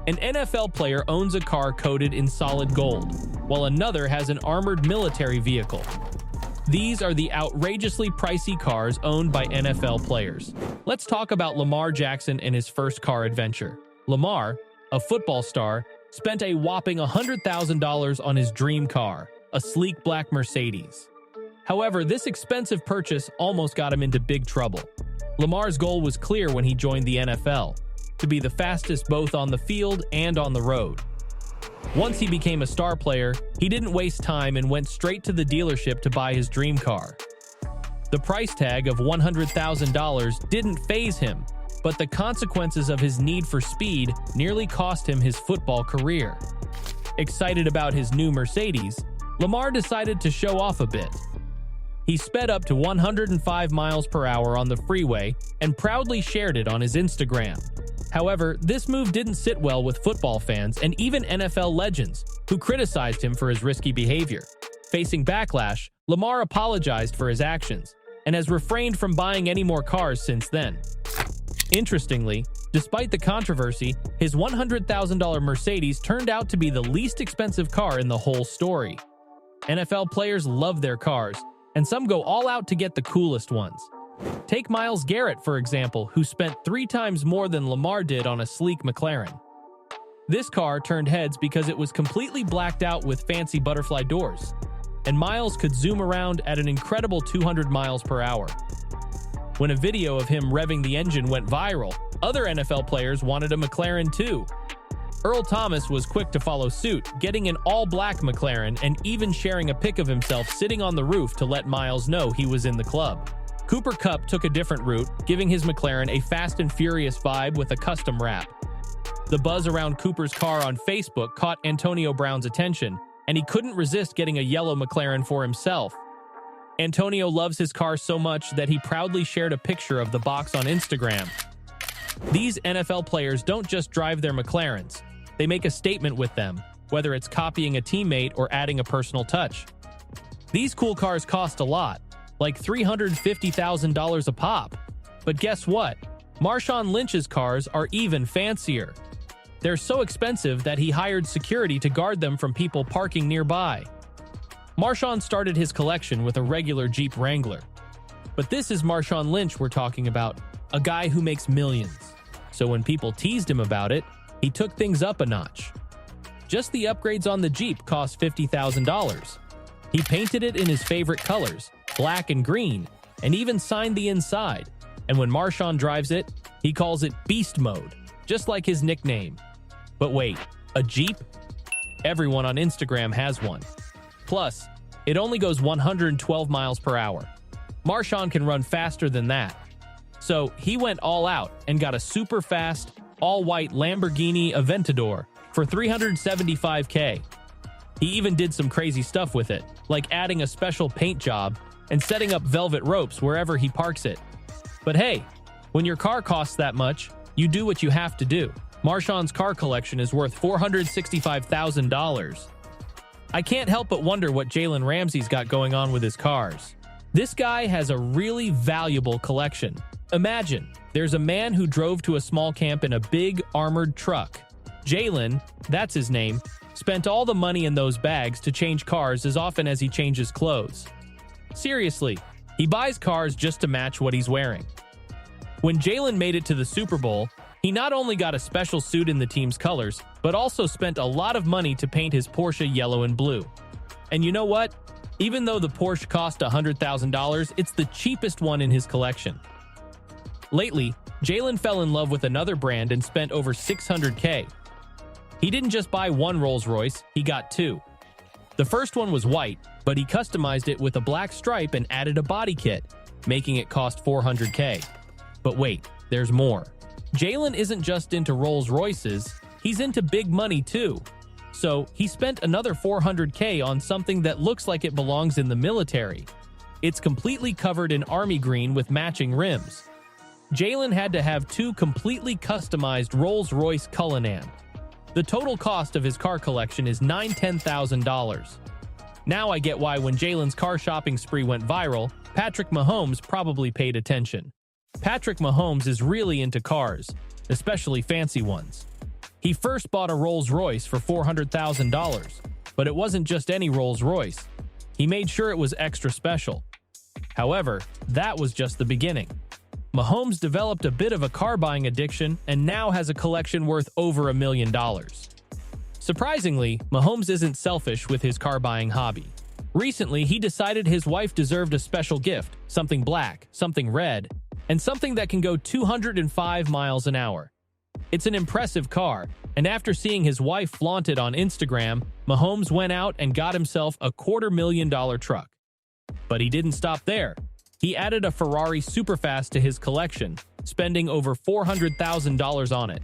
An NFL player owns a car coated in solid gold, while another has an armored military vehicle. These are the outrageously pricey cars owned by NFL players. Let's talk about Lamar Jackson and his first car adventure. Lamar, a football star, spent a whopping $100,000 on his dream car, a sleek black Mercedes. However, this expensive purchase almost got him into big trouble. Lamar's goal was clear when he joined the NFL: to be the fastest both on the field and on the road. Once he became a star player, he didn't waste time and went straight to the dealership to buy his dream car. The price tag of $100,000 didn't faze him, but the consequences of his need for speed nearly cost him his football career. Excited about his new Mercedes, Lamar decided to show off a bit. He sped up to 105 miles per hour on the freeway and proudly shared it on his Instagram. However, this move didn't sit well with football fans and even NFL legends, who criticized him for his risky behavior. Facing backlash, Lamar apologized for his actions and has refrained from buying any more cars since then. Interestingly, despite the controversy, his $100,000 Mercedes turned out to be the least expensive car in the whole story. NFL players love their cars, and some go all out to get the coolest ones. Take Myles Garrett, for example, who spent 3 times more than Lamar did on a sleek McLaren. This car turned heads because it was completely blacked out with fancy butterfly doors, and Myles could zoom around at an incredible 200 miles per hour. When a video of him revving the engine went viral, other NFL players wanted a McLaren too. Earl Thomas was quick to follow suit, getting an all-black McLaren and even sharing a pic of himself sitting on the roof to let Myles know he was in the club. Cooper Kupp took a different route, giving his McLaren a Fast and Furious vibe with a custom wrap. The buzz around Cooper's car on Facebook caught Antonio Brown's attention, and he couldn't resist getting a yellow McLaren for himself. Antonio loves his car so much that he proudly shared a picture of the box on Instagram. These NFL players don't just drive their McLarens, they make a statement with them, whether it's copying a teammate or adding a personal touch. These cool cars cost a lot, like $350,000 a pop. But guess what? Marshawn Lynch's cars are even fancier. They're so expensive that he hired security to guard them from people parking nearby. Marshawn started his collection with a regular Jeep Wrangler. But this is Marshawn Lynch we're talking about, a guy who makes millions. So when people teased him about it, he took things up a notch. Just the upgrades on the Jeep cost $50,000. He painted it in his favorite colors, black and green, and even signed the inside. And when Marshawn drives it, he calls it Beast Mode, just like his nickname. But wait, a Jeep? Everyone on Instagram has one. Plus, it only goes 112 miles per hour. Marshawn can run faster than that. So he went all out and got a super fast, all-white Lamborghini Aventador for $375K. He even did some crazy stuff with it, like adding a special paint job and setting up velvet ropes wherever he parks it. But hey, when your car costs that much, you do what you have to do. Marshawn's car collection is worth $465,000. I can't help but wonder what Jalen Ramsey's got going on with his cars. This guy has a really valuable collection. Imagine, there's a man who drove to a small camp in a big, armored truck. Jalen, that's his name, spent all the money in those bags to change cars as often as he changes clothes. Seriously, he buys cars just to match what he's wearing. When Jalen made it to the Super Bowl, he not only got a special suit in the team's colors, but also spent a lot of money to paint his Porsche yellow and blue. And you know what? Even though the Porsche cost $100,000, it's the cheapest one in his collection. Lately, Jalen fell in love with another brand and spent over $600K. He didn't just buy one Rolls-Royce, he got 2. The first one was white, but he customized it with a black stripe and added a body kit, making it cost $400K. But wait, there's more. Jalen isn't just into Rolls-Royces, he's into big money too. So he spent another $400K on something that looks like it belongs in the military. It's completely covered in army green with matching rims. Jalen had to have 2 completely customized Rolls-Royce Cullinan. The total cost of his car collection is $10,000. Now I get why when Jalen's car shopping spree went viral, Patrick Mahomes probably paid attention. Patrick Mahomes is really into cars, especially fancy ones. He first bought a Rolls-Royce for $400,000, but it wasn't just any Rolls-Royce. He made sure it was extra special. However, that was just the beginning. Mahomes developed a bit of a car-buying addiction and now has a collection worth over $1 million. Surprisingly, Mahomes isn't selfish with his car-buying hobby. Recently, he decided his wife deserved a special gift, something black, something red, and something that can go 205 miles an hour. It's an impressive car, and after seeing his wife flaunt it on Instagram, Mahomes went out and got himself a $250,000 truck. But he didn't stop there. He added a Ferrari Superfast to his collection, spending over $400,000 on it.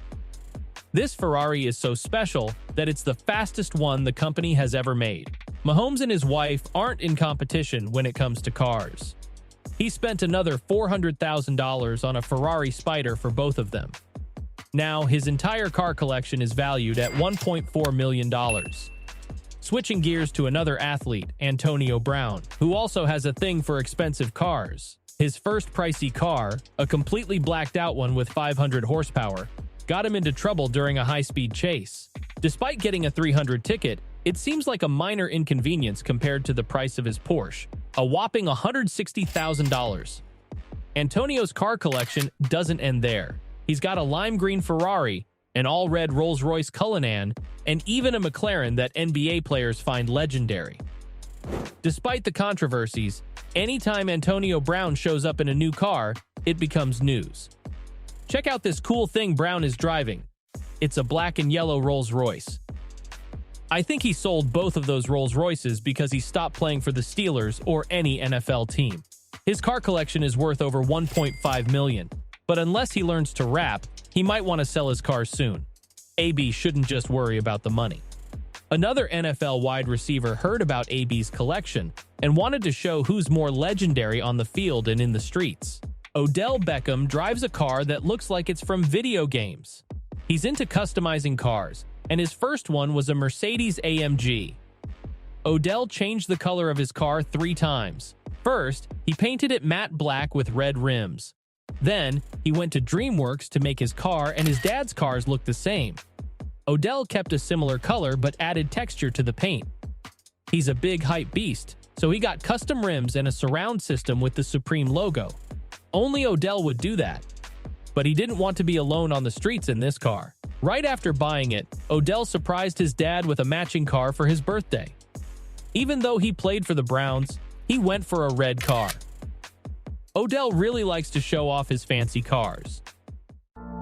This Ferrari is so special that it's the fastest one the company has ever made. Mahomes and his wife aren't in competition when it comes to cars. He spent another $400,000 on a Ferrari Spider for both of them. Now, his entire car collection is valued at $1.4 million. Switching gears to another athlete, Antonio Brown, who also has a thing for expensive cars. His first pricey car, a completely blacked out one with 500 horsepower, got him into trouble during a high-speed chase. Despite getting a 300 ticket, it seems like a minor inconvenience compared to the price of his Porsche, a whopping $160,000. Antonio's car collection doesn't end there. He's got a lime green Ferrari, an all-red Rolls-Royce Cullinan, and even a McLaren that NBA players find legendary. Despite the controversies, anytime Antonio Brown shows up in a new car, it becomes news. Check out this cool thing Brown is driving. It's a black and yellow Rolls-Royce. I think he sold both of those Rolls-Royces because he stopped playing for the Steelers or any NFL team. His car collection is worth over $1.5 million. But unless he learns to rap, he might want to sell his car soon. AB shouldn't just worry about the money. Another NFL wide receiver heard about AB's collection and wanted to show who's more legendary on the field and in the streets. Odell Beckham drives a car that looks like it's from video games. He's into customizing cars, and his first one was a Mercedes-AMG. Odell changed the color of his car 3 times. First, he painted it matte black with red rims. Then, he went to DreamWorks to make his car and his dad's cars look the same. Odell kept a similar color but added texture to the paint. He's a big hype beast, so he got custom rims and a surround system with the Supreme logo. Only Odell would do that. But he didn't want to be alone on the streets in this car. Right after buying it, Odell surprised his dad with a matching car for his birthday. Even though he played for the Browns, he went for a red car. Odell really likes to show off his fancy cars.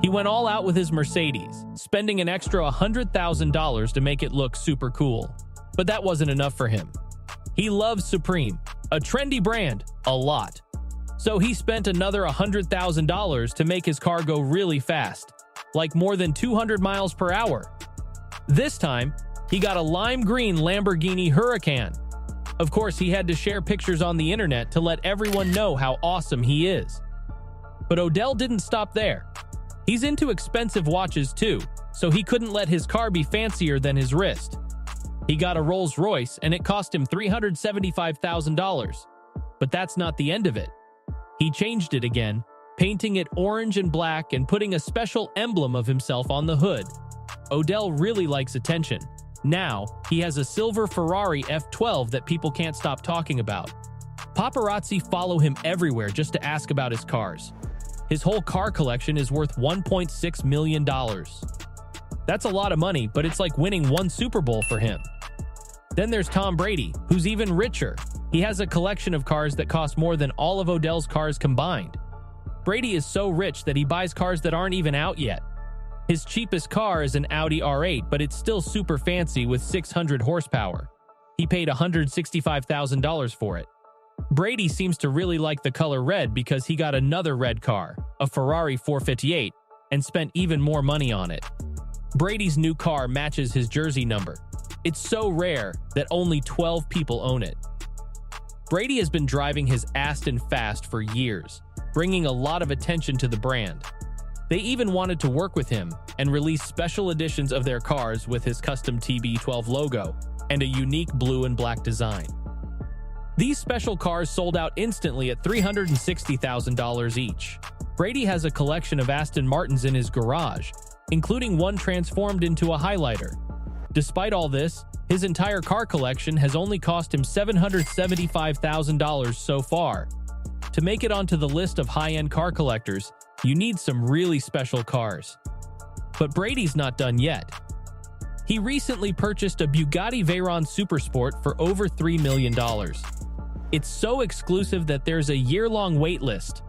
He went all out with his Mercedes, spending an extra $100,000 to make it look super cool. But that wasn't enough for him. He loves Supreme, a trendy brand, a lot. So he spent another $100,000 to make his car go really fast, like more than 200 miles per hour. This time, he got a lime green Lamborghini Huracan. Of course, he had to share pictures on the internet to let everyone know how awesome he is. But Odell didn't stop there. He's into expensive watches too, so he couldn't let his car be fancier than his wrist. He got a Rolls-Royce and it cost him $375,000. But that's not the end of it. He changed it again, painting it orange and black and putting a special emblem of himself on the hood. Odell really likes attention. Now, he has a silver Ferrari F12 that people can't stop talking about. Paparazzi follow him everywhere just to ask about his cars. His whole car collection is worth $1.6 million. That's a lot of money, but it's like winning one Super Bowl for him. Then there's Tom Brady, who's even richer. He has a collection of cars that cost more than all of Odell's cars combined. Brady is so rich that he buys cars that aren't even out yet. His cheapest car is an Audi R8, but it's still super fancy with 600 horsepower. He paid $165,000 for it. Brady seems to really like the color red because he got another red car, a Ferrari 458, and spent even more money on it. Brady's new car matches his jersey number. It's so rare that only 12 people own it. Brady has been driving his Aston fast for years, bringing a lot of attention to the brand. They even wanted to work with him and release special editions of their cars with his custom TB12 logo and a unique blue and black design. These special cars sold out instantly at $360,000 each. Brady has a collection of Aston Martins in his garage, including one transformed into a highlighter. Despite all this, his entire car collection has only cost him $775,000 so far. To make it onto the list of high-end car collectors, you need some really special cars. But Brady's not done yet. He recently purchased a Bugatti Veyron Supersport for over $3 million. It's so exclusive that there's a year-long wait list.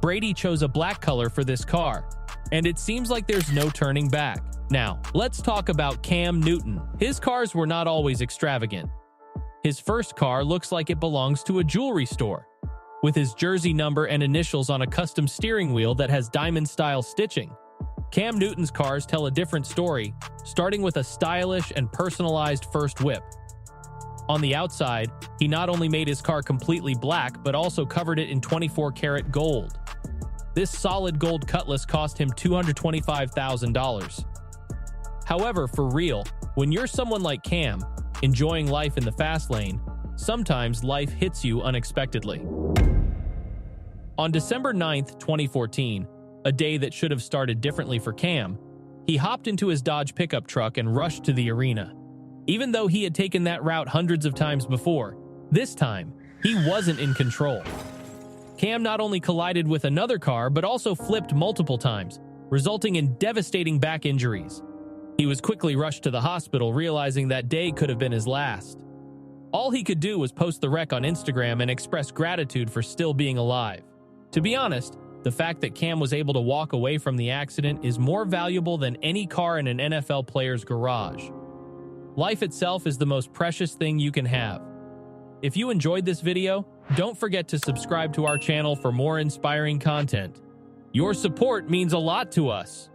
Brady chose a black color for this car, and it seems like there's no turning back. Now, let's talk about Cam Newton. His cars were not always extravagant. His first car looks like it belongs to a jewelry store, with his jersey number and initials on a custom steering wheel that has diamond-style stitching. Cam Newton's cars tell a different story, starting with a stylish and personalized first whip. On the outside, he not only made his car completely black, but also covered it in 24-karat gold. This solid gold cutlass cost him $225,000. However, for real, when you're someone like Cam, enjoying life in the fast lane, sometimes life hits you unexpectedly. On December 9th, 2014, a day that should have started differently for Cam, he hopped into his Dodge pickup truck and rushed to the arena. Even though he had taken that route hundreds of times before, this time, he wasn't in control. Cam not only collided with another car, but also flipped multiple times, resulting in devastating back injuries. He was quickly rushed to the hospital, realizing that day could have been his last. All he could do was post the wreck on Instagram and express gratitude for still being alive. To be honest, the fact that Cam was able to walk away from the accident is more valuable than any car in an NFL player's garage. Life itself is the most precious thing you can have. If you enjoyed this video, don't forget to subscribe to our channel for more inspiring content. Your support means a lot to us.